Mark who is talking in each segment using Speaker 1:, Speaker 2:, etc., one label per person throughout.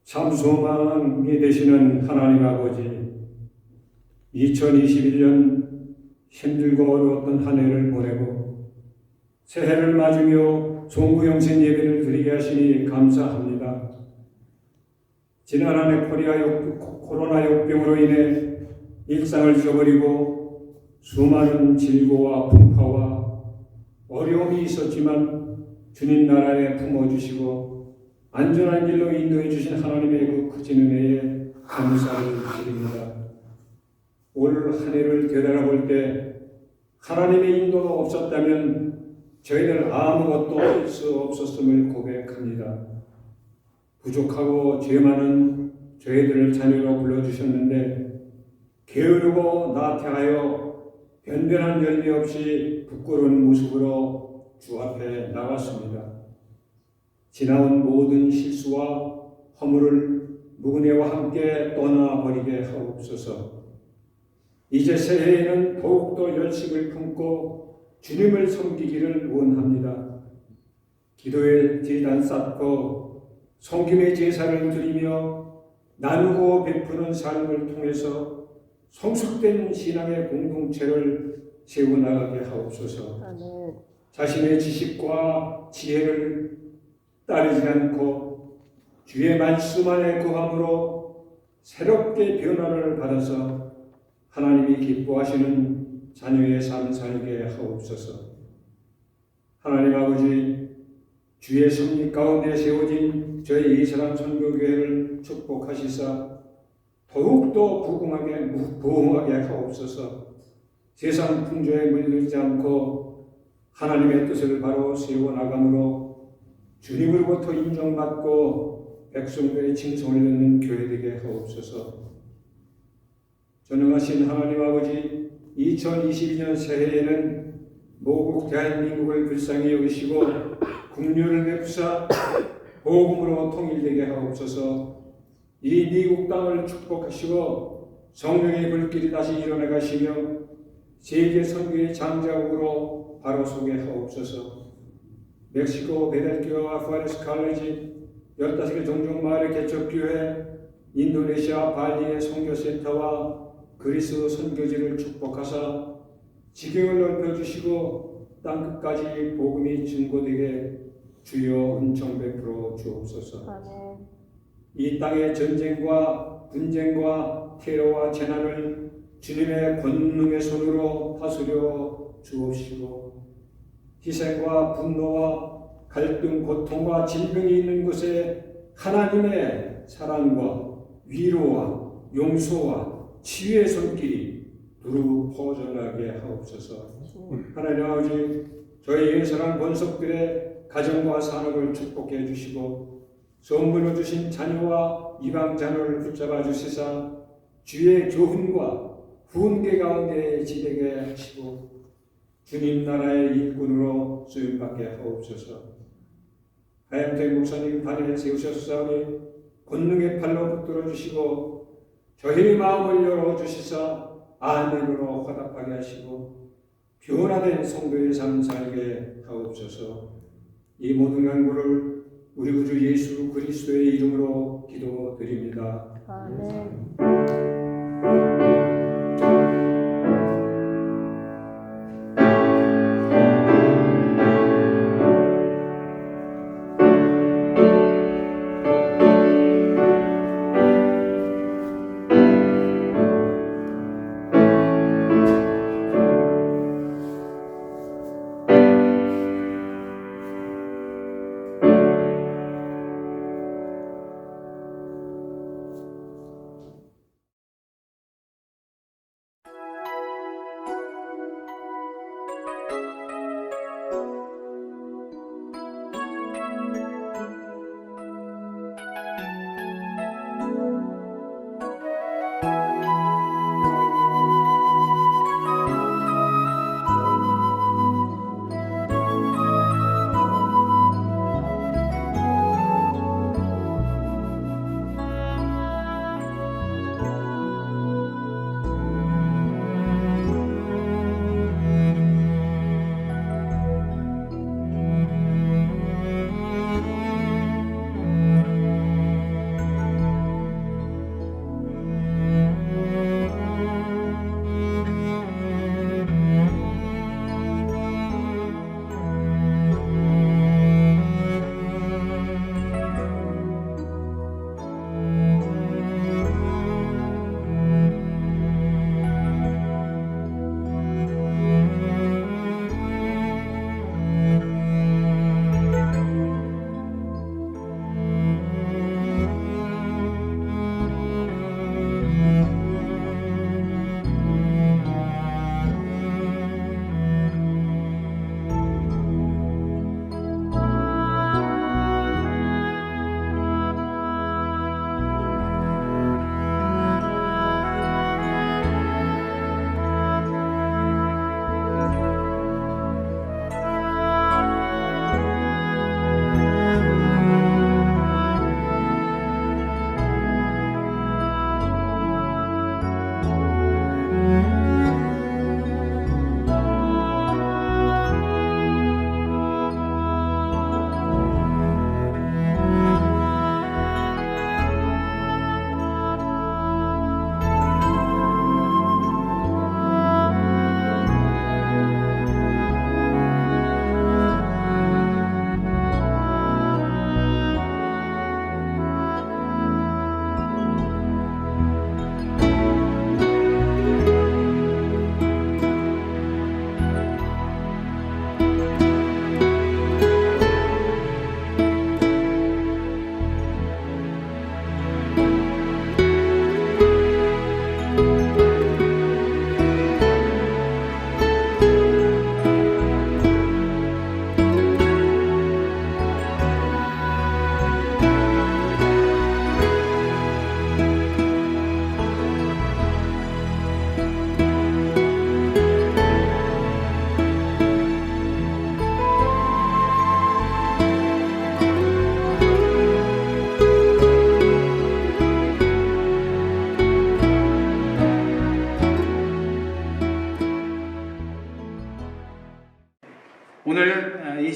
Speaker 1: 참 소망이 되시는 하나님 아버지, 2021년 힘들고 어려웠던 한 해를 보내고 새해를 맞으며 송구영신 예배를 드리게 하시니 감사합니다. 지난 한 해 코로나 역병으로 인해 일상을 잊어버리고 수많은 질고와 풍파와 어려움이 있었지만 주님 나라에 품어주시고 안전한 길로 인도해 주신 하나님의 그 크신 은혜에 감사를 드립니다. 올 한 해를 되돌아볼 때 하나님의 인도가 없었다면 저희들 아무것도 할 수 없었음을 고백합니다. 부족하고 죄 많은 저희들을 자녀로 불러주셨는데 게으르고 나태하여 변변한 열매 없이 부끄러운 모습으로 주 앞에 나왔습니다. 지나온 모든 실수와 허물을 무근혜와 함께 떠나버리게 하옵소서. 이제 새해에는 더욱더 열심을 품고 주님을 섬기기를 원합니다. 기도의 제단 쌓고 섬김의 제사를 드리며 나누고 베푸는 삶을 통해서 성숙된 신앙의 공동체를 세워나가게 하옵소서. 자신의 지식과 지혜를 따르지 않고 주의 말씀 안에 거함으로 새롭게 변화를 받아서 하나님이 기뻐하시는 자녀의 삶 살게 하옵소서. 하나님 아버지, 주의 섭리 가운데 세워진 저희 이스라엘 선교교회를 축복하시사 더욱더 부흥하게 하옵소서. 세상 풍조에 물들지 않고 하나님의 뜻을 바로 세워나감으로 주님으로부터 인정받고 백성들의 칭송을 듣는 교회 되게 하옵소서. 전능하신 하나님 아버지, 2022년 새해에는 모국 대한민국을 불쌍히 여기시고 국률을 베푸사 복음으로 통일되게 하옵소서. 이 미국 땅을 축복하시고 성령의 불길이 다시 일어나가시며 세계 선교의 장자국으로 바로 서게 하옵소서. 멕시코 베델교와 후아레스 칼레지 15개 종족마을의 개척교회, 인도네시아 발리의 선교센터와 그리스 선교지를 축복하사 지경을 넓혀주시고 땅끝까지 복음이 증거되게 주여 은총 베풀어 주옵소서. 아멘. 이 땅의 전쟁과 분쟁과 테러와 재난을 주님의 권능의 손으로 다스려 주옵시고 희생과 분노와 갈등, 고통과 질병이 있는 곳에 하나님의 사랑과 위로와 용서와 치유의 손길이 두루 퍼져나게 하옵소서. 하나님 아버지, 저희 예사랑 권속들의 가정과 산업을 축복해 주시고 선물로 주신 자녀와 이방 자녀를 붙잡아 주시사 주의 교훈과 후원계 가운데 지되게 하시고 주님 나라의 일꾼으로 쓰임받게 하옵소서. 하얀태 목사님 반에 세우셨사오니 권능의 팔로 붙들어 주시고 저희의 마음을 열어주시사 아멘으로 화답하게 하시고 변화된 성도의 삶 살게 하옵소서. 이 모든 간구를 우리 구주 예수 그리스도의 이름으로 기도드립니다. 아멘.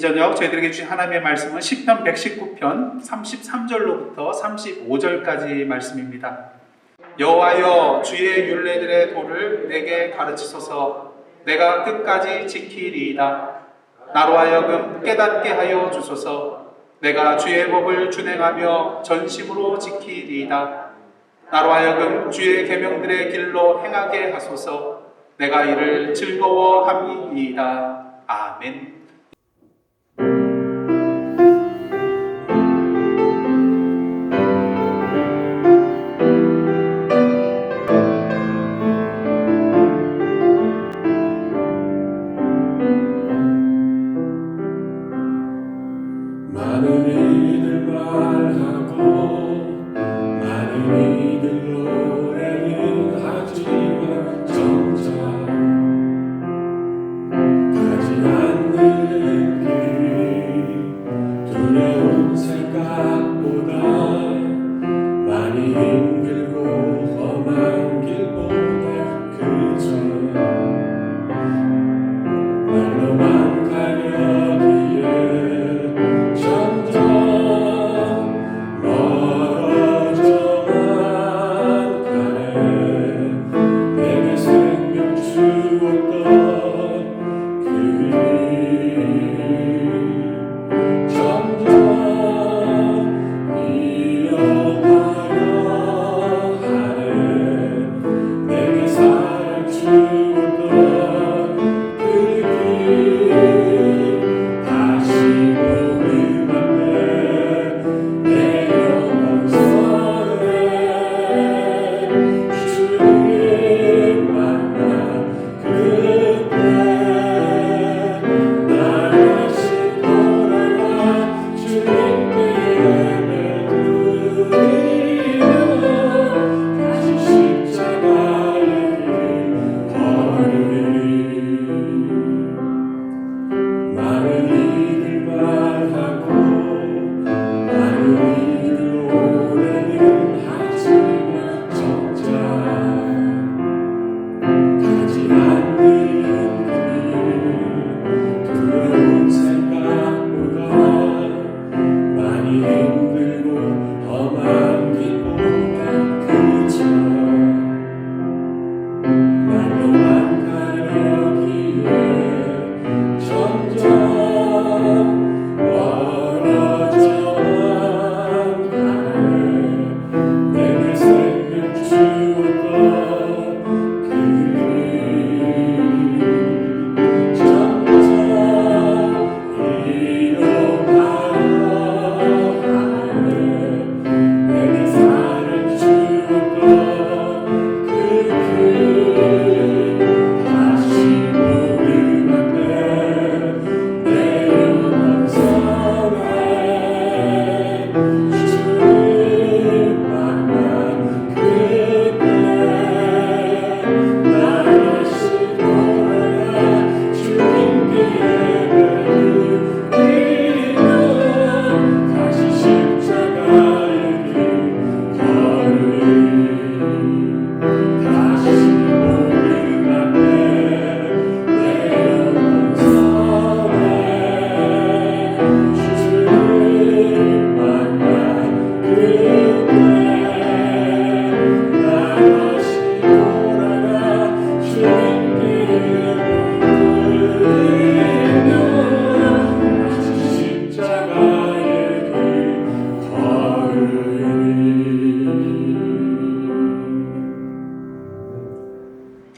Speaker 2: 저녁 저희들에게 주신 하나님의 말씀은 시편 119편 33절로부터 35절까지 말씀입니다. 여호와여, 주의 율례들의 도를 내게 가르치소서. 내가 끝까지 지키리이다. 나로 하여금 깨닫게 하여 주소서. 내가 주의 법을 준행하며 전심으로 지키리이다. 나로 하여금 주의 계명들의 길로 행하게 하소서. 내가 이를 즐거워함이이다. 아멘.
Speaker 3: 많은 이들 말하고 많은 이들 노래는 하지만 정작 가지 않는 길이 두려운 생각보다 많이 힘들고 험한 길보다 그저 말로만 가려기에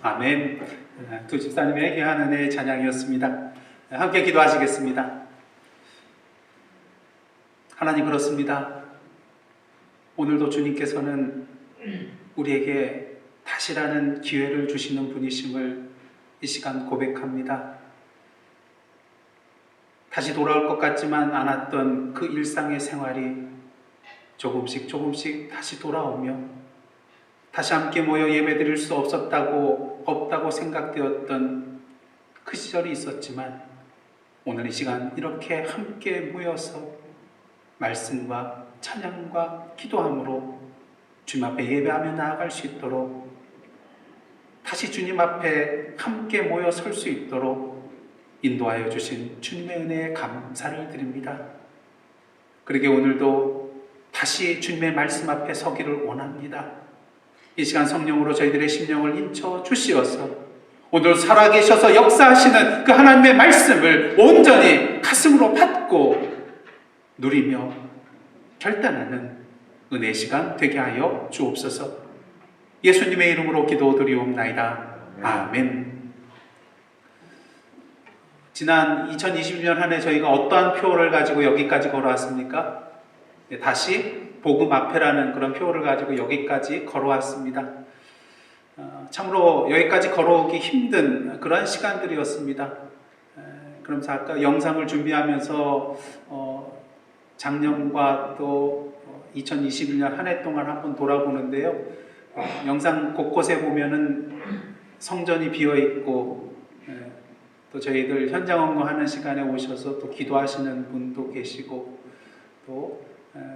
Speaker 2: 아멘. 두 집사님의 귀한 은혜의 찬양이었습니다. 함께 기도하시겠습니다. 하나님, 그렇습니다. 오늘도 주님께서는 우리에게 다시라는 기회를 주시는 분이심을 이 시간 고백합니다. 다시 돌아올 것 같지만 않았던 그 일상의 생활이 조금씩 다시 돌아오며 다시 함께 모여 예배드릴 수 없다고 생각되었던 그 시절이 있었지만 오늘 이 시간 이렇게 함께 모여서 말씀과 찬양과 기도함으로 주님 앞에 예배하며 나아갈 수 있도록, 다시 주님 앞에 함께 모여 설 수 있도록 인도하여 주신 주님의 은혜에 감사를 드립니다. 그러게 오늘도 다시 주님의 말씀 앞에 서기를 원합니다. 이 시간 성령으로 저희들의 심령을 인쳐 주시어서 오늘 살아계셔서 역사하시는 그 하나님의 말씀을 온전히 가슴으로 받고 누리며 결단하는 은혜 시간 되게 하여 주옵소서. 예수님의 이름으로 기도드리옵나이다. 아멘. 지난 2020년 한 해 저희가 어떠한 표를 가지고 여기까지 걸어왔습니까? 다시 복음 앞에라는 그런 표를 가지고 여기까지 걸어왔습니다. 참으로 여기까지 걸어오기 힘든 그런 시간들이었습니다. 그러면서 아까 영상을 준비하면서 작년과 또 2021년 한 해 동안 한번 돌아보는데요. 영상 곳곳에 보면은 성전이 비어 있고 또 저희들 현장 업무하는 시간에 오셔서 또 기도하시는 분도 계시고 또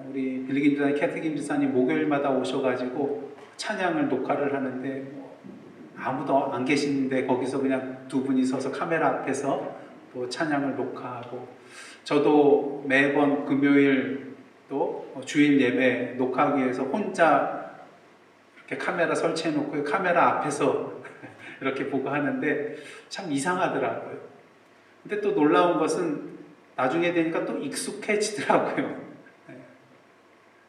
Speaker 2: 우리 빌리김지사님, 캐트김지사님 목요일마다 오셔가지고 찬양을 녹화를 하는데 아무도 안 계시는데 거기서 그냥 두 분이 서서 카메라 앞에서 또 찬양을 녹화하고 저도 매번 금요일 또 주일 예배 녹화하기 위해서 혼자 이렇게 카메라 설치해 놓고 카메라 앞에서 이렇게 보고 하는데 참 이상하더라고요. 근데 또 놀라운 것은 나중에 되니까 또 익숙해지더라고요.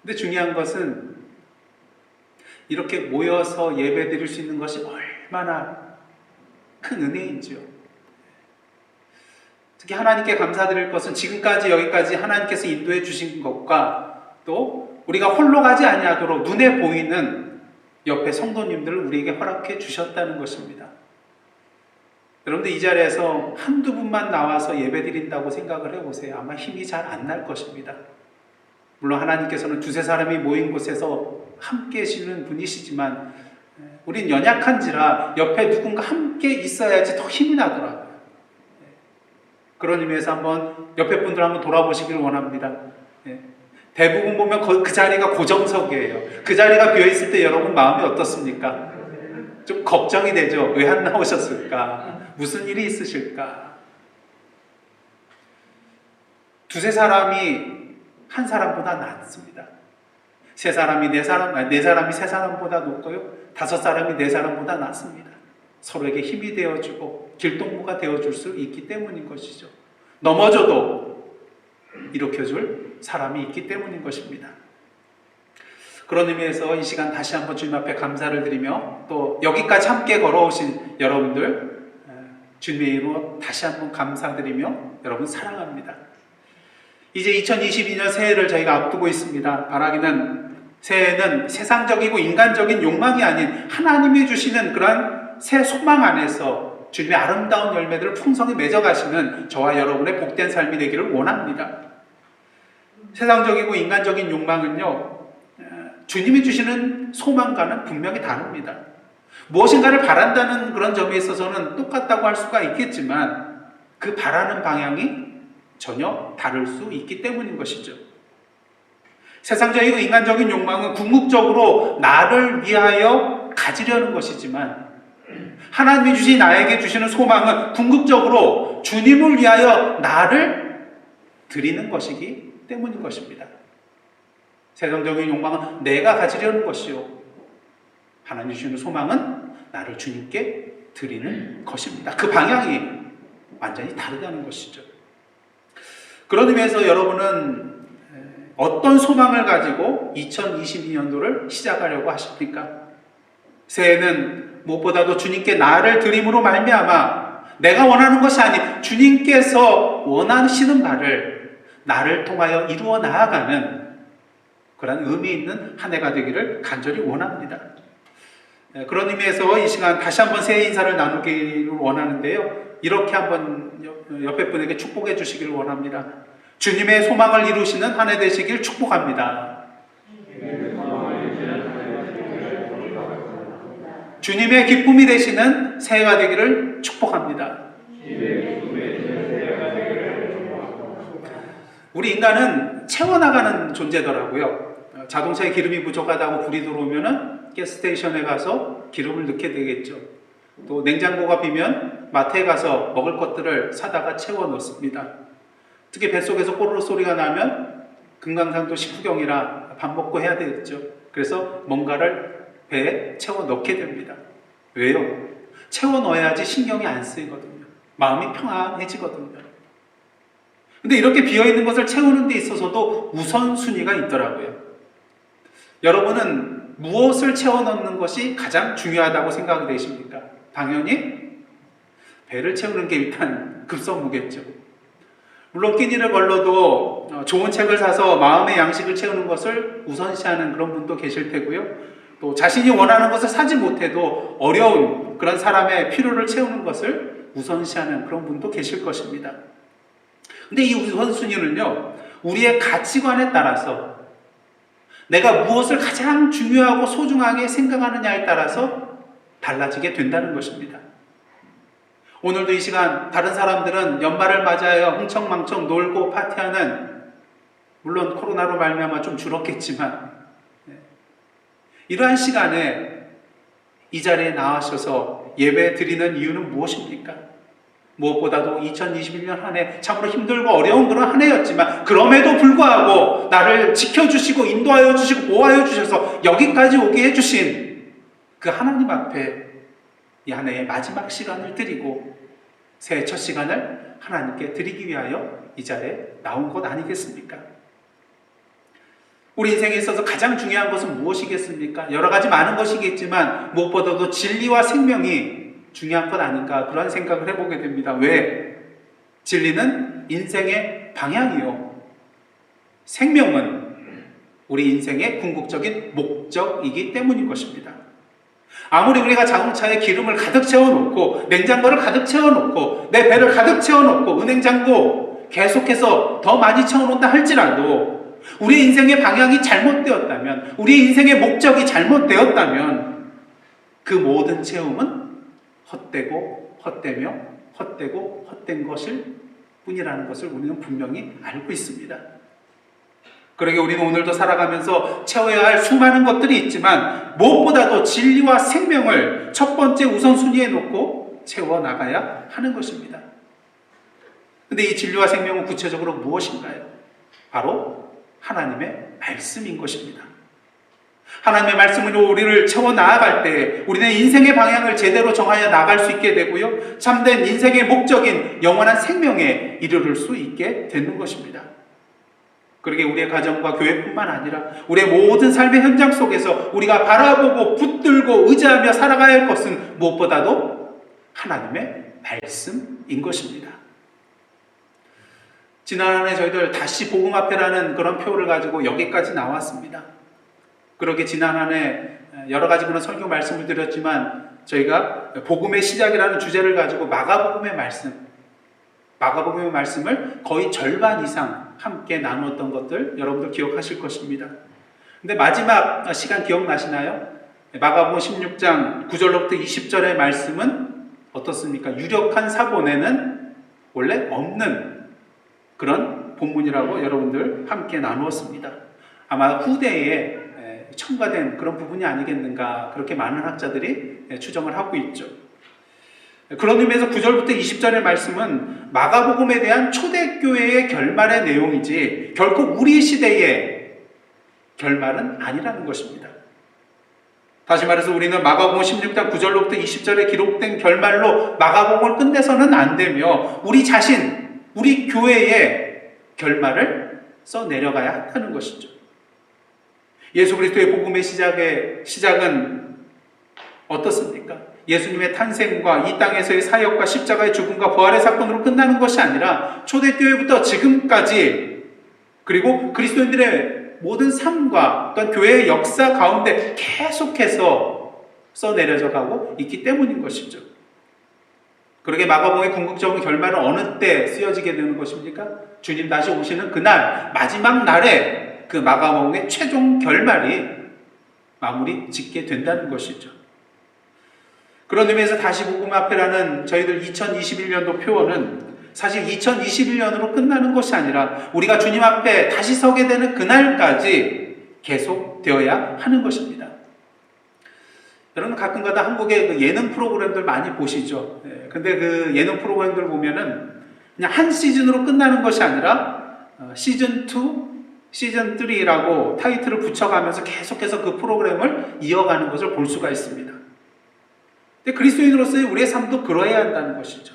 Speaker 2: 근데 중요한 것은 이렇게 모여서 예배 드릴 수 있는 것이 얼마나 큰 은혜인지요. 특히 하나님께 감사드릴 것은 지금까지 여기까지 하나님께서 인도해 주신 것과 또 우리가 홀로 가지 아니하도록 눈에 보이는 옆에 성도님들을 우리에게 허락해 주셨다는 것입니다. 여러분들 이 자리에서 한두 분만 나와서 예배 드린다고 생각을 해보세요. 아마 힘이 잘 안 날 것입니다. 물론 하나님께서는 두세 사람이 모인 곳에서 함께 계시는 분이시지만 우린 연약한지라 옆에 누군가 함께 있어야지 더 힘이 나더라고요. 그런 의미에서 한번 옆에 분들 한번 돌아보시길 원합니다. 대부분 보면 그 자리가 고정석이에요. 그 자리가 비어있을 때 여러분 마음이 어떻습니까? 좀 걱정이 되죠. 왜 안 나오셨을까? 무슨 일이 있으실까? 두세 사람이 한 사람보다 낫습니다. 세 사람이 네 사람이 세 사람보다 높고요. 다섯 사람이 네 사람보다 낫습니다. 서로에게 힘이 되어주고 길동무가 되어줄 수 있기 때문인 것이죠. 넘어져도 일으켜줄 사람이 있기 때문인 것입니다. 그런 의미에서 이 시간 다시 한번 주님 앞에 감사를 드리며 또 여기까지 함께 걸어오신 여러분들 주님의 이름으로 다시 한번 감사드리며 여러분 사랑합니다. 이제 2022년 새해를 저희가 앞두고 있습니다. 바라기는 새해는 세상적이고 인간적인 욕망이 아닌 하나님이 주시는 그러한 새 소망 안에서 주님의 아름다운 열매들을 풍성히 맺어가시는 저와 여러분의 복된 삶이 되기를 원합니다. 세상적이고 인간적인 욕망은요, 주님이 주시는 소망과는 분명히 다릅니다. 무엇인가를 바란다는 그런 점에 있어서는 똑같다고 할 수가 있겠지만 그 바라는 방향이 전혀 다를 수 있기 때문인 것이죠. 세상적이고 인간적인 욕망은 궁극적으로 나를 위하여 가지려는 것이지만 하나님이 주신 나에게 주시는 소망은 궁극적으로 주님을 위하여 나를 드리는 것이기 때문인 것입니다. 세상적인 욕망은 내가 가지려는 것이요, 하나님이 주시는 소망은 나를 주님께 드리는 것입니다. 그 방향이 완전히 다르다는 것이죠. 그런 의미에서 여러분은 어떤 소망을 가지고 2022년도를 시작하려고 하십니까? 새해는 무엇보다도 주님께 나를 드림으로 말미암아 내가 원하는 것이 아닌 주님께서 원하시는 바를 나를 통하여 이루어 나아가는 그런 의미 있는 한 해가 되기를 간절히 원합니다. 그런 의미에서 이 시간 다시 한번 새해 인사를 나누기를 원하는데요. 이렇게 한번 옆에 분에게 축복해 주시기를 원합니다. 주님의 소망을 이루시는 한 해 되시길 축복합니다. 주님의 기쁨이 되시는 새해가 되기를 축복합니다. 우리 인간은 채워나가는 존재더라고요. 자동차에 기름이 부족하다고 불이 들어오면은 가스스테이션에 가서 기름을 넣게 되겠죠. 또 냉장고가 비면 마트에 가서 먹을 것들을 사다가 채워 넣습니다. 특히 뱃속에서 꼬르륵 소리가 나면 금강산도 식후경이라 밥 먹고 해야 되겠죠. 그래서 뭔가를 배에 채워 넣게 됩니다. 왜요? 채워 넣어야지 신경이 안 쓰이거든요. 마음이 평안해지거든요. 근데 이렇게 비어있는 것을 채우는 데 있어서도 우선순위가 있더라고요. 여러분은 무엇을 채워 넣는 것이 가장 중요하다고 생각이 되십니까? 당연히 배를 채우는 게 일단 급선무겠죠. 물론 끼니를 걸러도 좋은 책을 사서 마음의 양식을 채우는 것을 우선시하는 그런 분도 계실 테고요. 또 자신이 원하는 것을 사지 못해도 어려운 그런 사람의 필요를 채우는 것을 우선시하는 그런 분도 계실 것입니다. 근데 이 우선순위는요, 우리의 가치관에 따라서 내가 무엇을 가장 중요하고 소중하게 생각하느냐에 따라서 달라지게 된다는 것입니다. 오늘도 이 시간 다른 사람들은 연말을 맞아요. 흥청망청 놀고 파티하는, 물론 코로나로 말미암아 좀 줄었겠지만 이러한 시간에 이 자리에 나와셔서 예배 드리는 이유는 무엇입니까? 무엇보다도 2021년 한 해 참으로 힘들고 어려운 그런 한 해였지만 그럼에도 불구하고 나를 지켜주시고 인도하여 주시고 보호하여 주셔서 여기까지 오게 해주신 그 하나님 앞에 이 한 해의 마지막 시간을 드리고 새해 첫 시간을 하나님께 드리기 위하여 이 자리에 나온 것 아니겠습니까? 우리 인생에 있어서 가장 중요한 것은 무엇이겠습니까? 여러 가지 많은 것이겠지만 무엇보다도 진리와 생명이 중요한 것 아닌가, 그런 생각을 해보게 됩니다. 왜? 진리는 인생의 방향이요, 생명은 우리 인생의 궁극적인 목적이기 때문인 것입니다. 아무리 우리가 자동차에 기름을 가득 채워놓고 냉장고를 가득 채워놓고 내 배를 가득 채워놓고 은행장고 계속해서 더 많이 채워놓는다 할지라도 우리 인생의 방향이 잘못되었다면, 우리 인생의 목적이 잘못되었다면 그 모든 채움은 헛되고 헛되며 헛되고 헛된 것일 뿐이라는 것을 우리는 분명히 알고 있습니다. 그러게 우리는 오늘도 살아가면서 채워야 할 수많은 것들이 있지만 무엇보다도 진리와 생명을 첫 번째 우선순위에 놓고 채워나가야 하는 것입니다. 그런데 이 진리와 생명은 구체적으로 무엇인가요? 바로 하나님의 말씀인 것입니다. 하나님의 말씀으로 우리를 채워 나아갈 때 우리는 인생의 방향을 제대로 정하여 나갈 수 있게 되고요, 참된 인생의 목적인 영원한 생명에 이르를 수 있게 되는 것입니다. 그러게 우리의 가정과 교회뿐만 아니라 우리의 모든 삶의 현장 속에서 우리가 바라보고 붙들고 의지하며 살아가야 할 것은 무엇보다도 하나님의 말씀인 것입니다. 지난 한 해 저희들 다시 복음 앞에라는 그런 표를 가지고 여기까지 나왔습니다. 그렇게 지난 한 해 여러 가지 그런 설교 말씀을 드렸지만 저희가 복음의 시작이라는 주제를 가지고 마가복음의 말씀을 거의 절반 이상 함께 나누었던 것들 여러분들 기억하실 것입니다. 근데 마지막 시간 기억나시나요? 마가복음 16장 9절로부터 20절의 말씀은 어떻습니까? 유력한 사본에는 원래 없는 그런 본문이라고 여러분들 함께 나누었습니다. 아마 후대에 첨가된 그런 부분이 아니겠는가, 그렇게 많은 학자들이 추정을 하고 있죠. 그런 의미에서 9절부터 20절의 말씀은 마가복음에 대한 초대교회의 결말의 내용이지 결코 우리 시대의 결말은 아니라는 것입니다. 다시 말해서 우리는 마가복음 16장 9절로부터 20절에 기록된 결말로 마가복음을 끝내서는 안 되며 우리 자신, 우리 교회의 결말을 써내려가야 한다는 것이죠. 예수 그리스도의 복음의 시작은 어떻습니까? 예수님의 탄생과 이 땅에서의 사역과 십자가의 죽음과 부활의 사건으로 끝나는 것이 아니라 초대교회부터 지금까지, 그리고 그리스도인들의 모든 삶과 또한 교회의 역사 가운데 계속해서 써내려져 가고 있기 때문인 것이죠. 그러게 마가복음의 궁극적인 결말은 어느 때 쓰여지게 되는 것입니까? 주님 다시 오시는 그날, 마지막 날에 그 마가복음의 최종 결말이 마무리 짓게 된다는 것이죠. 그런 의미에서 다시 복음 앞에라는 저희들 2021년도 표어는 사실 2021년으로 끝나는 것이 아니라 우리가 주님 앞에 다시 서게 되는 그날까지 계속되어야 하는 것입니다. 여러분 가끔가다 한국의 그 예능 프로그램들 많이 보시죠. 근데 그 예능 프로그램들 보면은 그냥 한 시즌으로 끝나는 것이 아니라 시즌 2, 시즌 3라고 타이틀을 붙여가면서 계속해서 그 프로그램을 이어가는 것을 볼 수가 있습니다. 근데 그리스도인으로서의 우리의 삶도 그러해야 한다는 것이죠.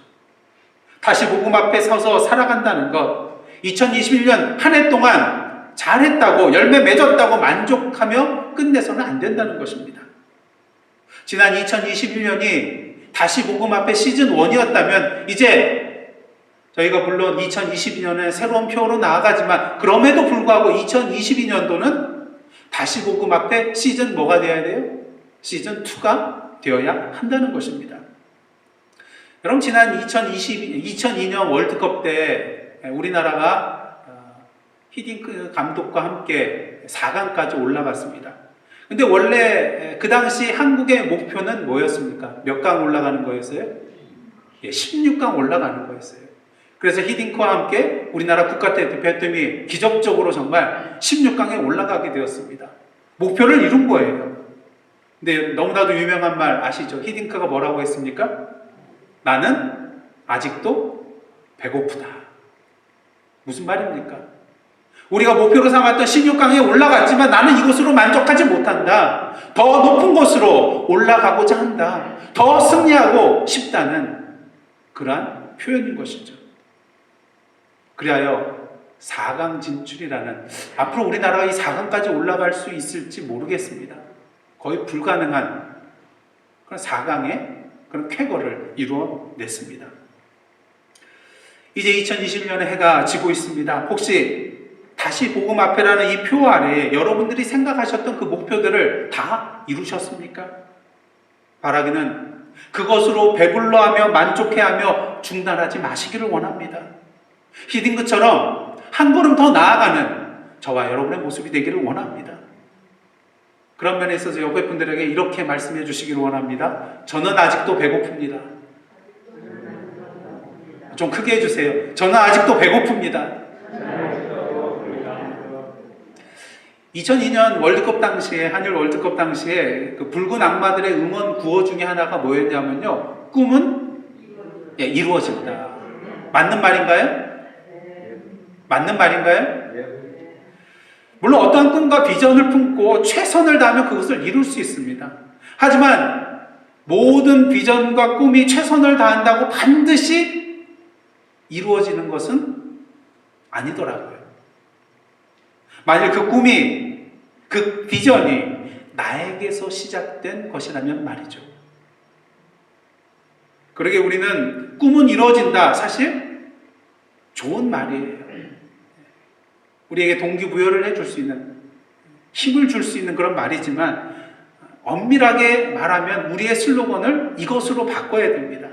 Speaker 2: 다시 복음 앞에 서서 살아간다는 것, 2021년 한 해 동안 잘했다고 열매 맺었다고 만족하며 끝내서는 안 된다는 것입니다. 지난 2021년이 다시 복음 앞에 시즌 1이었다면 이제 저희가 물론 2022년에 새로운 표로 나아가지만 그럼에도 불구하고 2022년도는 다시 복음 앞에 시즌 뭐가 되어야 돼요? 시즌 2가 되어야 한다는 것입니다. 여러분 지난 2002년 월드컵 때 우리나라가 히딩크 감독과 함께 4강까지 올라갔습니다. 근데 원래 그 당시 한국의 목표는 뭐였습니까? 몇 강 올라가는 거였어요? 16강 올라가는 거였어요. 그래서 히딩크와 함께 우리나라 국가대표팀이 기적적으로 정말 16강에 올라가게 되었습니다. 목표를 이룬 거예요. 근데 너무나도 유명한 말 아시죠? 히딩크가 뭐라고 했습니까? 나는 아직도 배고프다. 무슨 말입니까? 우리가 목표로 삼았던 16강에 올라갔지만 나는 이것으로 만족하지 못한다. 더 높은 곳으로 올라가고자 한다. 더 승리하고 싶다는 그러한 표현인 것이죠. 그리하여 4강 진출이라는, 앞으로 우리나라가 이 4강까지 올라갈 수 있을지 모르겠습니다. 거의 불가능한 그런 4강의 그런 쾌거를 이루어냈습니다. 이제 2021년의 해가 지고 있습니다. 혹시 다시 복음 앞에라는 이 표 아래에 여러분들이 생각하셨던 그 목표들을 다 이루셨습니까? 바라기는 그것으로 배불러하며 만족해하며 중단하지 마시기를 원합니다. 히딩크처럼 한 걸음 더 나아가는 저와 여러분의 모습이 되기를 원합니다. 그런 면에 있어서 옆에 분들에게 이렇게 말씀해 주시기를 원합니다. 저는 아직도 배고픕니다. 좀 크게 해주세요. 저는 아직도 배고픕니다. 2002년 월드컵 당시에, 한일 월드컵 당시에 그 붉은 악마들의 응원 구호 중에 하나가 뭐였냐면요. 꿈은 이루어진다. 맞는 말인가요? 맞는 말인가요? 물론 어떠한 꿈과 비전을 품고 최선을 다하면 그것을 이룰 수 있습니다. 하지만 모든 비전과 꿈이 최선을 다한다고 반드시 이루어지는 것은 아니더라고요. 만일 그 꿈이, 그 비전이 나에게서 시작된 것이라면 말이죠. 그러게 우리는 꿈은 이루어진다. 사실 좋은 말이에요. 우리에게 동기부여를 해줄 수 있는, 힘을 줄 수 있는 그런 말이지만 엄밀하게 말하면 우리의 슬로건을 이것으로 바꿔야 됩니다.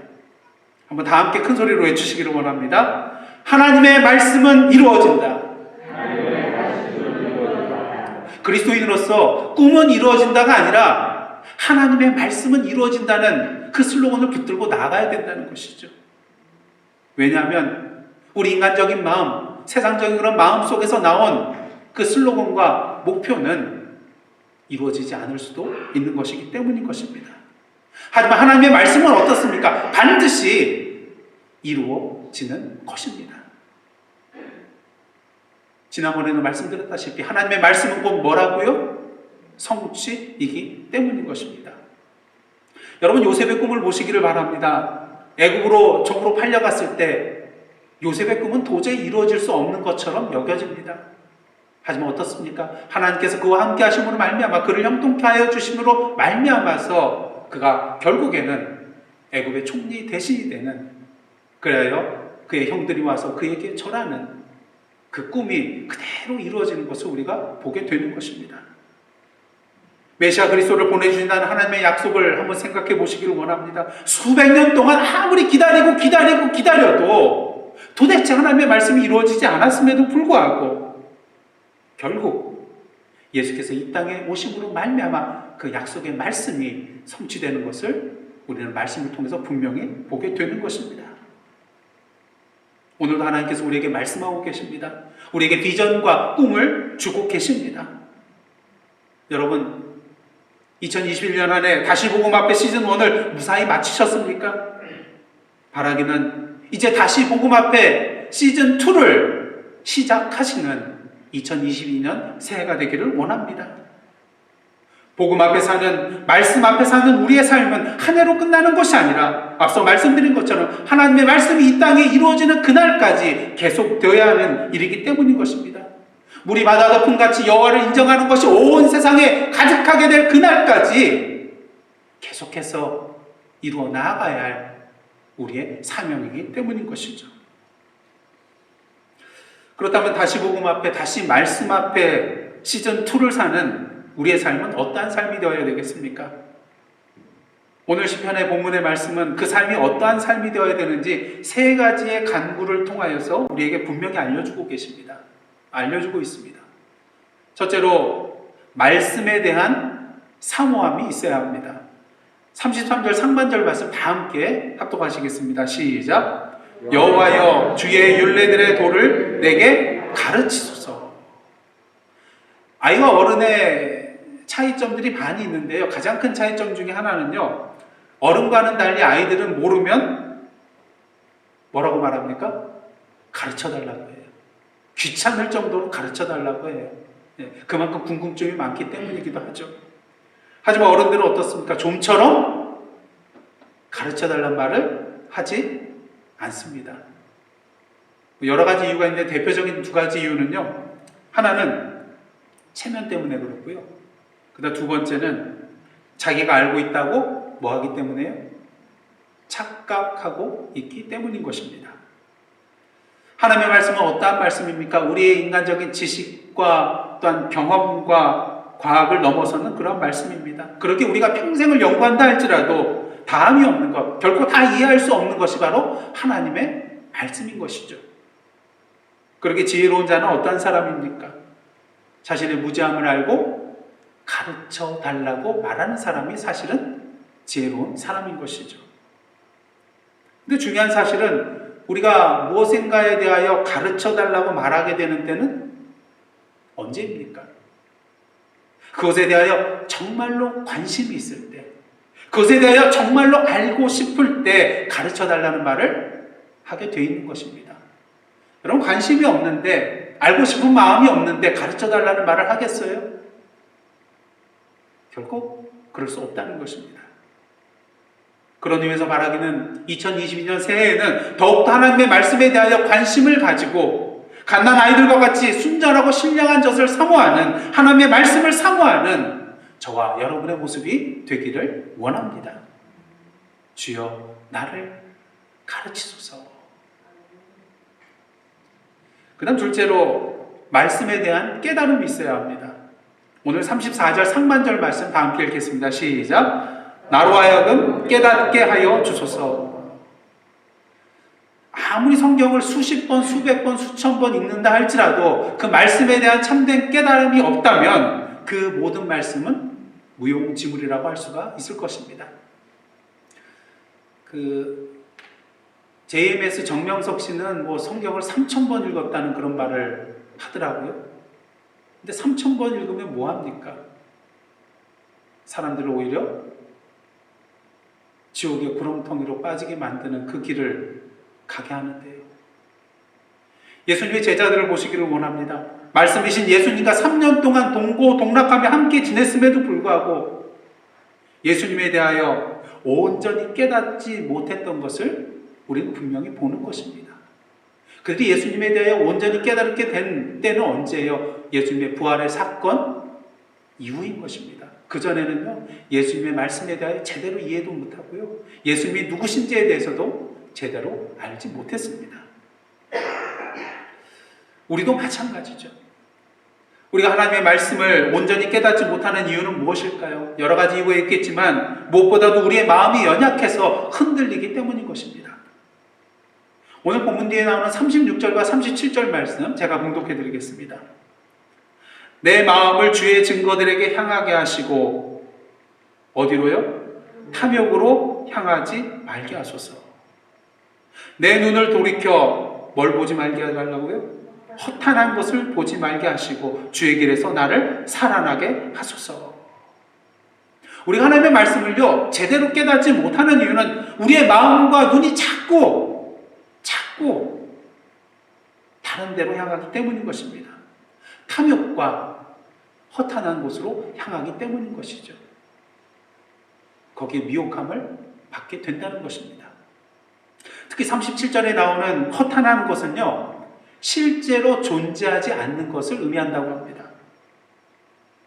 Speaker 2: 한번 다 함께 큰 소리로 외치시기를 원합니다. 하나님의 말씀은 이루어진다. 그리스도인으로서 꿈은 이루어진다가 아니라 하나님의 말씀은 이루어진다는 그 슬로건을 붙들고 나가야 된다는 것이죠. 왜냐하면 우리 인간적인 마음, 세상적인 그런 마음 속에서 나온 그 슬로건과 목표는 이루어지지 않을 수도 있는 것이기 때문인 것입니다. 하지만 하나님의 말씀은 어떻습니까? 반드시 이루어지는 것입니다. 지난번에도 말씀드렸다시피 하나님의 말씀은 곧 뭐라고요? 성취이기 때문인 것입니다. 여러분 요셉의 꿈을 보시기를 바랍니다. 애국으로 종으로 팔려갔을 때 요셉의 꿈은 도저히 이루어질 수 없는 것처럼 여겨집니다. 하지만 어떻습니까? 하나님께서 그와 함께 하심으로 말미암아 그를 형통케 하여 주심으로 말미암아서 그가 결국에는 애굽의 총리 대신이 되는, 그래요 그의 형들이 와서 그에게 절하는 그 꿈이 그대로 이루어지는 것을 우리가 보게 되는 것입니다. 메시아 그리스도를 보내주신다는 하나님의 약속을 한번 생각해 보시기를 원합니다. 수백 년 동안 아무리 기다려도 도대체 하나님의 말씀이 이루어지지 않았음에도 불구하고 결국 예수께서 이 땅에 오심으로 말미암아 그 약속의 말씀이 성취되는 것을 우리는 말씀을 통해서 분명히 보게 되는 것입니다. 오늘도 하나님께서 우리에게 말씀하고 계십니다. 우리에게 비전과 꿈을 주고 계십니다. 여러분, 2021년 한 해 다시 복음 앞에 시즌 1을 무사히 마치셨습니까? 바라기는 이제 다시 복음 앞에 시즌 2를 시작하시는 2022년 새해가 되기를 원합니다. 복음 앞에 사는, 말씀 앞에 사는 우리의 삶은 한 해로 끝나는 것이 아니라 앞서 말씀드린 것처럼 하나님의 말씀이 이 땅에 이루어지는 그날까지 계속되어야 하는 일이기 때문인 것입니다. 물이 바다 덮음같이 여호와를 인정하는 것이 온 세상에 가득하게 될 그날까지 계속해서 이루어 나아가야 할 우리의 사명이기 때문인 것이죠. 그렇다면 다시 복음 앞에, 다시 말씀 앞에 시즌2를 사는 우리의 삶은 어떠한 삶이 되어야 되겠습니까? 오늘 시편의 본문의 말씀은 그 삶이 어떠한 삶이 되어야 되는지 세 가지의 간구를 통하여서 우리에게 분명히 알려주고 계십니다. 알려주고 있습니다. 첫째로 말씀에 대한 사모함이 있어야 합니다. 33절 상반절 말씀 다 함께 합독하시겠습니다. 시작. 여호와여 주의 율례들의 도를 내게 가르치소서. 아이와 어른의 차이점들이 많이 있는데요. 가장 큰 차이점 중에 하나는요. 어른과는 달리 아이들은 모르면 뭐라고 말합니까? 가르쳐달라고 해요. 귀찮을 정도로 가르쳐달라고 해요. 그만큼 궁금증이 많기 때문이기도 하죠. 하지만 어른들은 어떻습니까? 좀처럼 가르쳐달란 말을 하지 않습니다. 여러 가지 이유가 있는데 대표적인 두 가지 이유는요. 하나는 체면 때문에 그렇고요. 그다음 두 번째는 자기가 알고 있다고 뭐 하기 때문에요? 착각하고 있기 때문인 것입니다. 하나님의 말씀은 어떠한 말씀입니까? 우리의 인간적인 지식과 또한 경험과 과학을 넘어서는 그런 말씀입니다. 그렇게 우리가 평생을 연구한다 할지라도 다함이 없는 것, 결코 다 이해할 수 없는 것이 바로 하나님의 말씀인 것이죠. 그렇게 지혜로운 자는 어떠한 사람입니까? 자신의 무지함을 알고 가르쳐 달라고 말하는 사람이 사실은 지혜로운 사람인 것이죠. 근데 중요한 사실은 우리가 무엇인가에 대하여 가르쳐 달라고 말하게 되는 때는 언제입니까? 그것에 대하여 정말로 관심이 있을 때, 그것에 대하여 정말로 알고 싶을 때 가르쳐 달라는 말을 하게 돼 있는 것입니다. 여러분, 관심이 없는데, 알고 싶은 마음이 없는데 가르쳐 달라는 말을 하겠어요? 결코 그럴 수 없다는 것입니다. 그런 의미에서 말하기는 2022년 새해에는 더욱더 하나님의 말씀에 대하여 관심을 가지고 갓난 아이들과 같이 순전하고 신령한 젖을 사모하는, 하나님의 말씀을 사모하는 저와 여러분의 모습이 되기를 원합니다. 주여 나를 가르치소서. 그 다음 둘째로 말씀에 대한 깨달음이 있어야 합니다. 오늘 34절 상반절 말씀 다 함께 읽겠습니다. 시작. 나로 하여금 깨닫게 하여 주소서. 아무리 성경을 수십 번, 수백 번, 수천 번 읽는다 할지라도 그 말씀에 대한 참된 깨달음이 없다면 그 모든 말씀은 무용지물이라고 할 수가 있을 것입니다. JMS 정명석 씨는 뭐 성경을 3,000번 읽었다는 그런 말을 하더라고요. 근데 3,000번 읽으면 뭐 합니까? 사람들을 오히려 지옥의 구렁텅이로 빠지게 만드는 그 길을 가게 하는데요. 예수님의 제자들을 보시기를 원합니다. 말씀이신 예수님과 3년 동안 동고동락하며 함께 지냈음에도 불구하고 예수님에 대하여 온전히 깨닫지 못했던 것을 우리는 분명히 보는 것입니다. 그래도 예수님에 대하여 온전히 깨닫게 된 때는 언제예요? 예수님의 부활의 사건 이후인 것입니다. 그전에는요, 예수님의 말씀에 대하여 제대로 이해도 못하고요, 예수님이 누구신지에 대해서도 제대로 알지 못했습니다. 우리도 마찬가지죠. 우리가 하나님의 말씀을 온전히 깨닫지 못하는 이유는 무엇일까요? 여러 가지 이유가 있겠지만 무엇보다도 우리의 마음이 연약해서 흔들리기 때문인 것입니다. 오늘 본문 뒤에 나오는 36절과 37절 말씀 제가 봉독해 드리겠습니다. 내 마음을 주의 증거들에게 향하게 하시고 어디로요? 탐욕으로 향하지 말게 하소서. 내 눈을 돌이켜 뭘 보지 말게 하려고요? 허탄한 것을 보지 말게 하시고 주의 길에서 나를 살아나게 하소서. 우리가 하나님의 말씀을요, 제대로 깨닫지 못하는 이유는 우리의 마음과 눈이 자꾸 다른 데로 향하기 때문인 것입니다. 탐욕과 허탄한 곳으로 향하기 때문인 것이죠. 거기에 미혹함을 받게 된다는 것입니다. 특히 37절에 나오는 허탄한 것은요, 실제로 존재하지 않는 것을 의미한다고 합니다.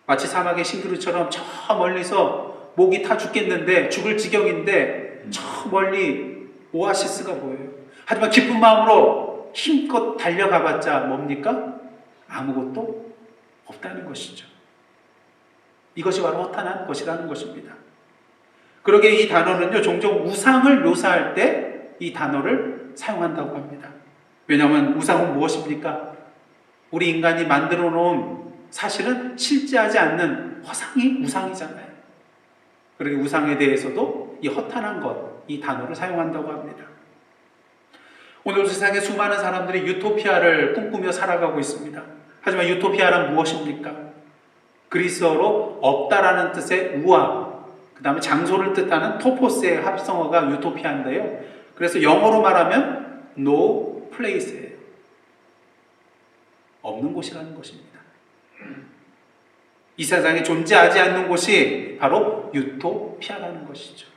Speaker 2: 마치 사막의 신기루처럼 저 멀리서 목이 타 죽겠는데, 죽을 지경인데 저 멀리 오아시스가 보여요. 하지만 기쁜 마음으로 힘껏 달려가봤자 뭡니까? 아무것도 없다는 것이죠. 이것이 바로 허탄한 것이라는 것입니다. 그러게 이 단어는요, 종종 우상을 묘사할 때 이 단어를 사용한다고 합니다. 왜냐하면 우상은 무엇입니까? 우리 인간이 만들어 놓은 사실은 실제하지 않는 허상이 우상이잖아요. 그러게 우상에 대해서도 이 허탄한 것, 이 단어를 사용한다고 합니다. 오늘 세상에 수많은 사람들이 유토피아를 꿈꾸며 살아가고 있습니다. 하지만 유토피아란 무엇입니까? 그리스어로 없다라는 뜻의 우아, 그 다음에 장소를 뜻하는 토포스의 합성어가 유토피아인데요. 그래서 영어로 말하면 no place예요. 없는 곳이라는 것입니다. 이 세상에 존재하지 않는 곳이 바로 유토피아라는 것이죠.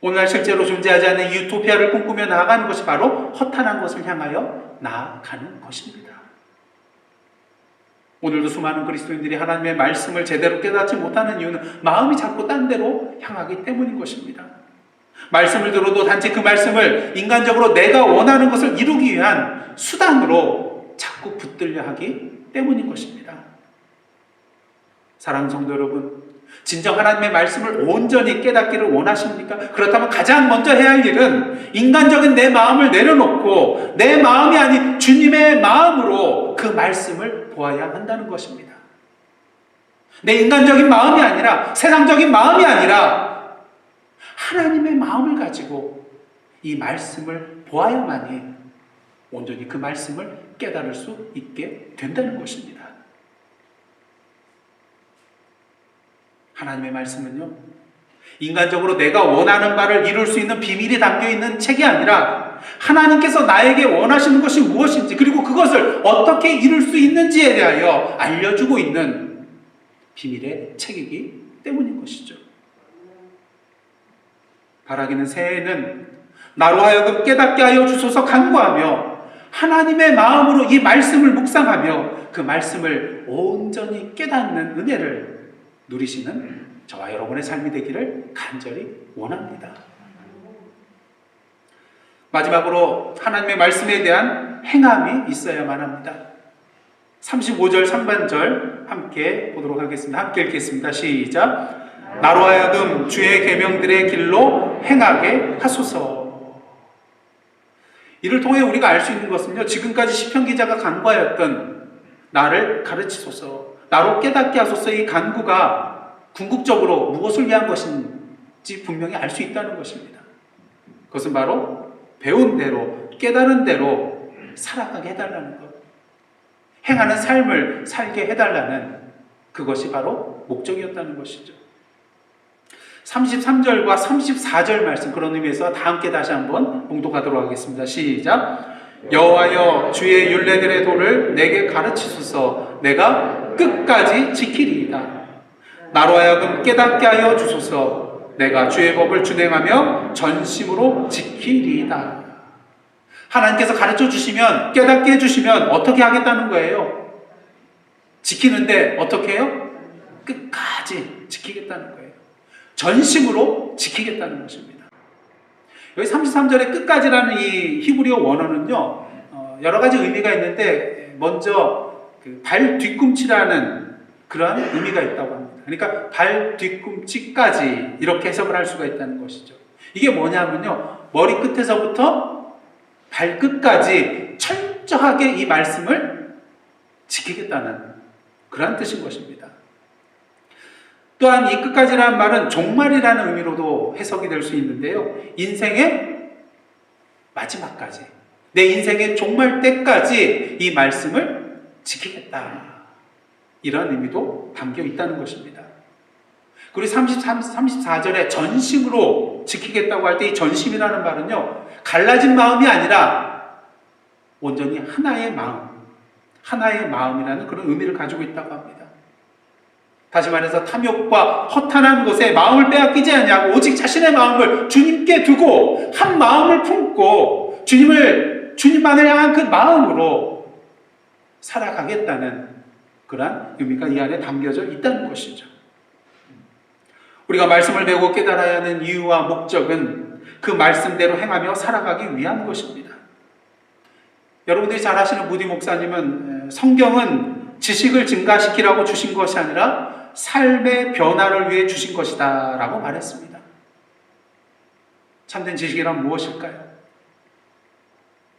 Speaker 2: 오늘날 실제로 존재하지 않는 이 유토피아를 꿈꾸며 나아가는 것이 바로 허탄한 것을 향하여 나아가는 것입니다. 오늘도 수많은 그리스도인들이 하나님의 말씀을 제대로 깨닫지 못하는 이유는 마음이 자꾸 딴 데로 향하기 때문인 것입니다. 말씀을 들어도 단지 그 말씀을 인간적으로 내가 원하는 것을 이루기 위한 수단으로 자꾸 붙들려 하기 때문인 것입니다. 사랑하는 성도 여러분, 진정 하나님의 말씀을 온전히 깨닫기를 원하십니까? 그렇다면 가장 먼저 해야 할 일은 인간적인 내 마음을 내려놓고 내 마음이 아닌 주님의 마음으로 그 말씀을 보아야 한다는 것입니다. 내 인간적인 마음이 아니라, 세상적인 마음이 아니라 하나님의 마음을 가지고 이 말씀을 보아야만이 온전히 그 말씀을 깨달을 수 있게 된다는 것입니다. 하나님의 말씀은요, 인간적으로 내가 원하는 바를 이룰 수 있는 비밀이 담겨있는 책이 아니라 하나님께서 나에게 원하시는 것이 무엇인지, 그리고 그것을 어떻게 이룰 수 있는지에 대하여 알려주고 있는 비밀의 책이기 때문인 것이죠. 바라기는 새해에는 나로 하여금 깨닫게 하여 주소서 간구하며 하나님의 마음으로 이 말씀을 묵상하며 그 말씀을 온전히 깨닫는 은혜를 누리시는 저와 여러분의 삶이 되기를 간절히 원합니다. 마지막으로 하나님의 말씀에 대한 행함이 있어야만 합니다. 35절 3반절 함께 보도록 하겠습니다. 함께 읽겠습니다. 시작. 나로 하여금 주의 계명들의 길로 행하게 하소서. 이를 통해 우리가 알 수 있는 것은요, 지금까지 시편 기자가 간구하였던 나를 가르치소서, 나로 깨닫게 하소서, 이 간구가 궁극적으로 무엇을 위한 것인지 분명히 알 수 있다는 것입니다. 그것은 바로 배운 대로, 깨달은 대로 살아가게 해달라는 것, 행하는 삶을 살게 해달라는 그것이 바로 목적이었다는 것이죠. 33절과 34절 말씀, 그런 의미에서 다 함께 다시 한번 봉독하도록 하겠습니다. 시작. 여호와여 주의 율례들의 도를 내게 가르치소서. 내가 끝까지 지키리이다. 나로 하여금 깨닫게 하여 주소서. 내가 주의 법을 준행하며 전심으로 지키리이다. 하나님께서 가르쳐 주시면, 깨닫게 해주시면 어떻게 하겠다는 거예요? 지키는데 어떻게 해요? 끝까지 지키겠다는 거예요. 전심으로 지키겠다는 것입니다. 여기 33절의 끝까지라는 이 히브리어 원어는요, 여러 가지 의미가 있는데 먼저 그 발 뒤꿈치라는 그러한 의미가 있다고 합니다. 그러니까 발 뒤꿈치까지 이렇게 해석을 할 수가 있다는 것이죠. 이게 뭐냐면요, 머리 끝에서부터 발끝까지 철저하게 이 말씀을 지키겠다는 그러한 뜻인 것입니다. 또한 이 끝까지라는 말은 종말이라는 의미로도 해석이 될 수 있는데요, 인생의 마지막까지, 내 인생의 종말 때까지 이 말씀을 지키겠다, 이런 의미도 담겨 있다는 것입니다. 그리고 34절에 전심으로 지키겠다고 할 때 이 전심이라는 말은요, 갈라진 마음이 아니라 온전히 하나의 마음이라는 그런 의미를 가지고 있다고 합니다. 다시 말해서 탐욕과 허탄한 것에 마음을 빼앗기지 아니하고 오직 자신의 마음을 주님께 두고 한 마음을 품고 주님만을 향한 그 마음으로 살아가겠다는 그러한 의미가 이 안에 담겨져 있다는 것이죠. 우리가 말씀을 배우고 깨달아야 하는 이유와 목적은 그 말씀대로 행하며 살아가기 위한 것입니다. 여러분들이 잘 아시는 무디 목사님은 성경은 지식을 증가시키라고 주신 것이 아니라 삶의 변화를 위해 주신 것이다 라고 말했습니다. 참된 지식이란 무엇일까요?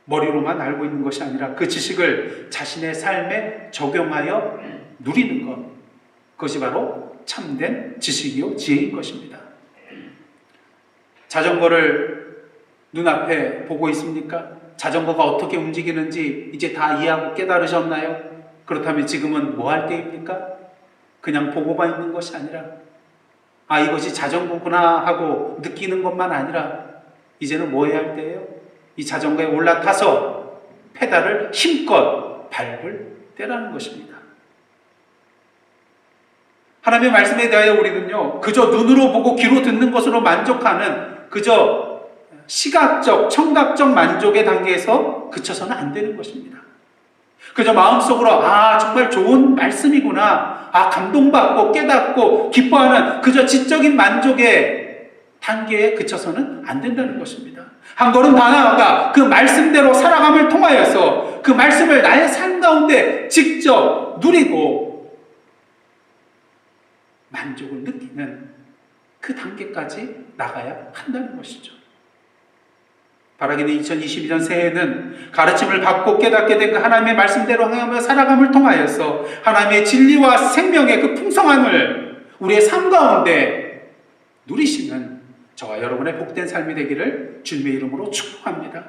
Speaker 2: 머리로만 알고 있는 것이 아니라 그 지식을 자신의 삶에 적용하여 누리는 것, 그것이 바로 참된 지식이요 지혜인 것입니다. 자전거를 눈앞에 보고 있습니까? 자전거가 어떻게 움직이는지 이제 다 이해하고 깨달으셨나요? 그렇다면 지금은 뭐 할 때입니까? 그냥 보고만 있는 것이 아니라 이것이 자전거구나 하고 느끼는 것만 아니라 이제는 뭐 해야 할 때예요? 이 자전거에 올라타서 페달을 힘껏 밟을 때라는 것입니다. 하나님의 말씀에 대하여 우리는요, 그저 눈으로 보고 귀로 듣는 것으로 만족하는 그저 시각적, 청각적 만족의 단계에서 그쳐서는 안 되는 것입니다. 그저 마음속으로 정말 좋은 말씀이구나, 감동받고 깨닫고 기뻐하는 그저 지적인 만족의 단계에 그쳐서는 안 된다는 것입니다. 한 걸음 더 나아가 그 말씀대로 살아감을 통하여서 그 말씀을 나의 삶 가운데 직접 누리고 만족을 느끼는 그 단계까지 나가야 한다는 것이죠. 바라기는 2022년 새해에는 가르침을 받고 깨닫게 된 그 하나님의 말씀대로 행하며 살아감을 통하여서 하나님의 진리와 생명의 그 풍성함을 우리의 삶 가운데 누리시는 저와 여러분의 복된 삶이 되기를 주님의 이름으로 축복합니다.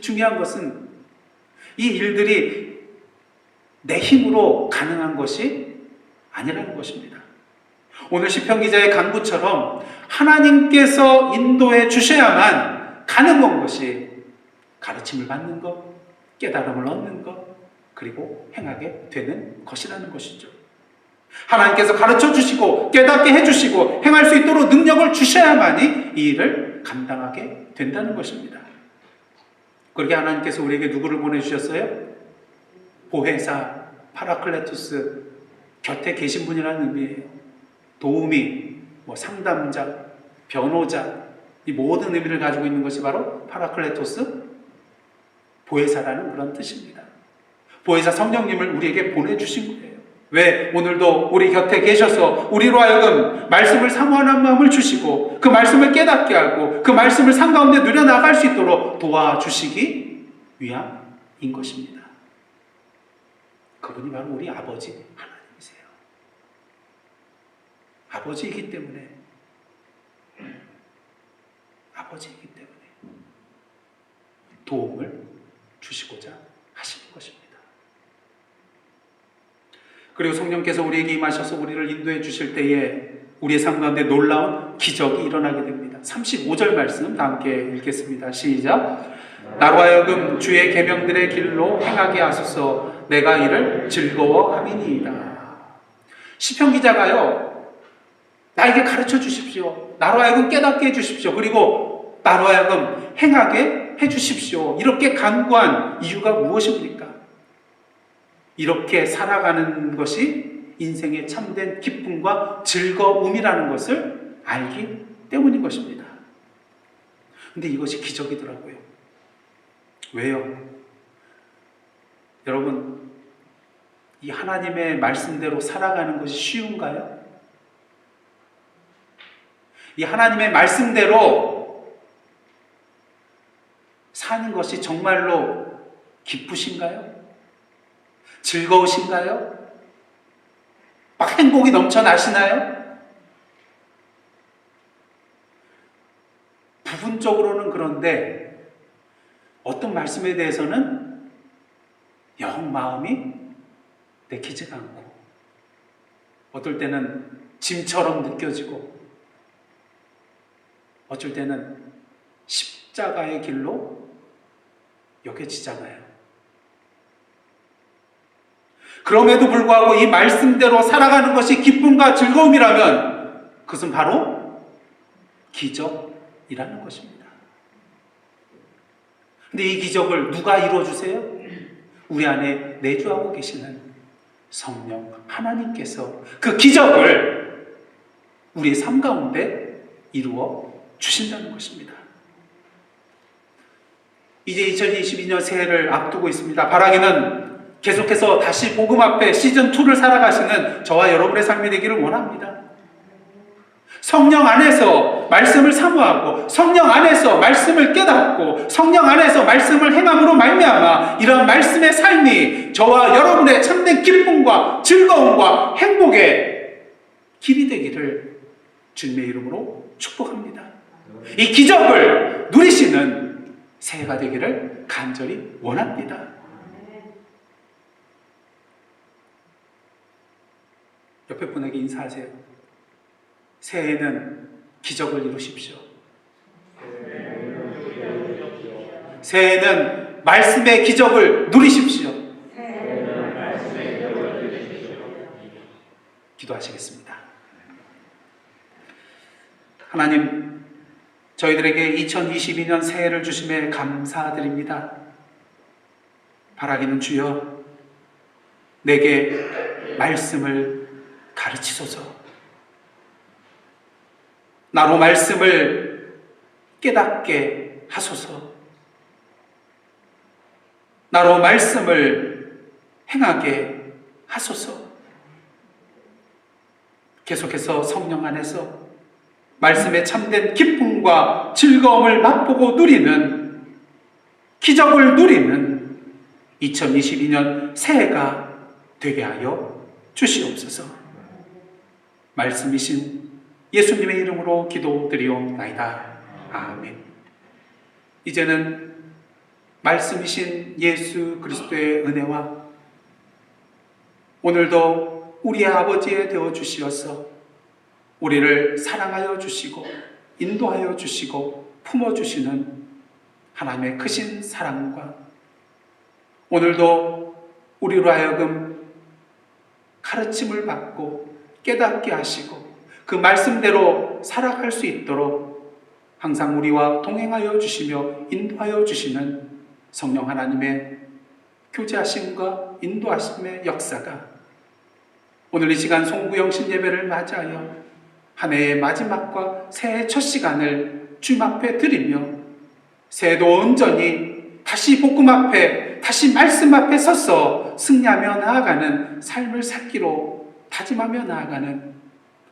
Speaker 2: 중요한 것은 이 일들이 내 힘으로 가능한 것이 아니라는 것입니다. 오늘 시편 기자의 간구처럼 하나님께서 인도해 주셔야만 가능한 것이 가르침을 받는 것, 깨달음을 얻는 것, 그리고 행하게 되는 것이라는 것이죠. 하나님께서 가르쳐 주시고 깨닫게 해주시고 행할 수 있도록 능력을 주셔야만이 이 일을 감당하게 된다는 것입니다. 그렇게 하나님께서 우리에게 누구를 보내주셨어요? 보혜사, 파라클레토스, 곁에 계신 분이라는 의미예요. 도우미, 상담자, 변호자, 이 모든 의미를 가지고 있는 것이 바로 파라클레토스, 보혜사라는 그런 뜻입니다. 보혜사 성령님을 우리에게 보내주신 거예요. 왜? 오늘도 우리 곁에 계셔서 우리로 하여금 말씀을 사모하는 마음을 주시고 그 말씀을 깨닫게 하고 그 말씀을 삶 가운데 누려나갈 수 있도록 도와주시기 위함인 것입니다. 그분이 바로 우리 아버지 하나님이세요. 아버지이기 때문에 도움을 주시고자 하시는 것입니다. 그리고 성령께서 우리에게 임하셔서 우리를 인도해 주실 때에 우리의 삶 가운데 놀라운 기적이 일어나게 됩니다. 35절 말씀 다 함께 읽겠습니다. 시작. 나로 하여금 주의 계명들의 길로 행하게 하소서. 내가 이를 즐거워함이니이다. 시편 기자가요, 나에게 가르쳐 주십시오. 나로 하여금 깨닫게 해주십시오. 그리고 나로 하여금 행하게 해주십시오. 이렇게 간구한 이유가 무엇입니까? 이렇게 살아가는 것이 인생의 참된 기쁨과 즐거움이라는 것을 알기 때문인 것입니다. 근데 이것이 기적이더라고요. 왜요? 여러분, 이 하나님의 말씀대로 살아가는 것이 쉬운가요? 이 하나님의 말씀대로 사는 것이 정말로 기쁘신가요? 즐거우신가요? 막 행복이 넘쳐나시나요? 부분적으로는 그런데 어떤 말씀에 대해서는 영 마음이 내키지가 않고 어떨 때는 짐처럼 느껴지고 어쩔 때는 십자가의 길로 여겨지잖아요. 그럼에도 불구하고 이 말씀대로 살아가는 것이 기쁨과 즐거움이라면 그것은 바로 기적이라는 것입니다. 근데 이 기적을 누가 이루어주세요? 우리 안에 내주하고 계시는 성령 하나님께서 그 기적을 우리의 삶 가운데 이루어 주신다는 것입니다. 이제 2022년 새해를 앞두고 있습니다. 바라기는 계속해서 다시 복음 앞에 시즌2를 살아가시는 저와 여러분의 삶이 되기를 원합니다. 성령 안에서 말씀을 사모하고 성령 안에서 말씀을 깨닫고 성령 안에서 말씀을 행함으로 말미암아 이런 말씀의 삶이 저와 여러분의 참된 기쁨과 즐거움과 행복의 길이 되기를 주님의 이름으로 축복합니다. 이 기적을 누리시는 새해가 되기를 간절히 원합니다. 옆에 분에게 인사하세요. 새해에는 기적을 이루십시오. 새해에는 말씀의 기적을 누리십시오. 기도하시겠습니다. 하나님, 저희들에게 2022년 새해를 주심에 감사드립니다. 바라기는 주여, 내게 말씀을 가르치소서. 나로 말씀을 깨닫게 하소서. 나로 말씀을 행하게 하소서. 계속해서 성령 안에서 말씀의 참된 기쁨과 즐거움을 맛보고 누리는, 기적을 누리는 2022년 새해가 되게 하여 주시옵소서. 말씀이신 예수님의 이름으로 기도드리옵나이다. 아멘. 이제는 말씀이신 예수 그리스도의 은혜와 오늘도 우리의 아버지에 되어 주시어서 우리를 사랑하여 주시고 인도하여 주시고 품어주시는 하나님의 크신 사랑과 오늘도 우리로 하여금 가르침을 받고 깨닫게 하시고 그 말씀대로 살아갈 수 있도록 항상 우리와 동행하여 주시며 인도하여 주시는 성령 하나님의 교제하심과 인도하심의 역사가 오늘 이 시간 송구영신 예배를 맞이하여 한 해의 마지막과 새해 첫 시간을 주님 앞에 드리며 새해도 온전히 다시 복음 앞에 다시 말씀 앞에 서서 승리하며 나아가는 삶을 살기로 다짐하며 나아가는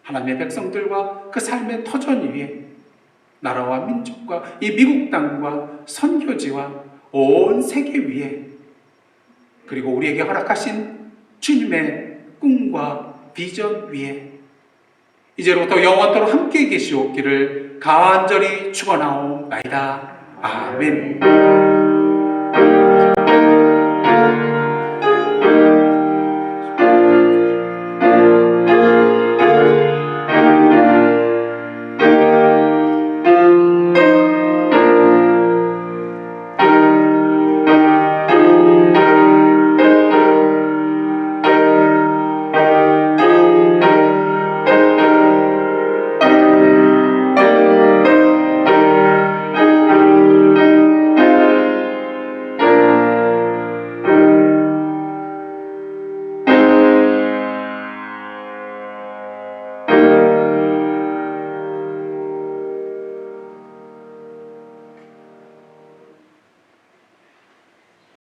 Speaker 2: 하나님의 백성들과 그 삶의 터전 위에 나라와 민족과 이 미국 땅과 선교지와 온 세계 위에 그리고 우리에게 허락하신 주님의 꿈과 비전 위에 이제로부터 영원토록 함께 계시옵기를 간절히 축원하옵나이다. 아멘.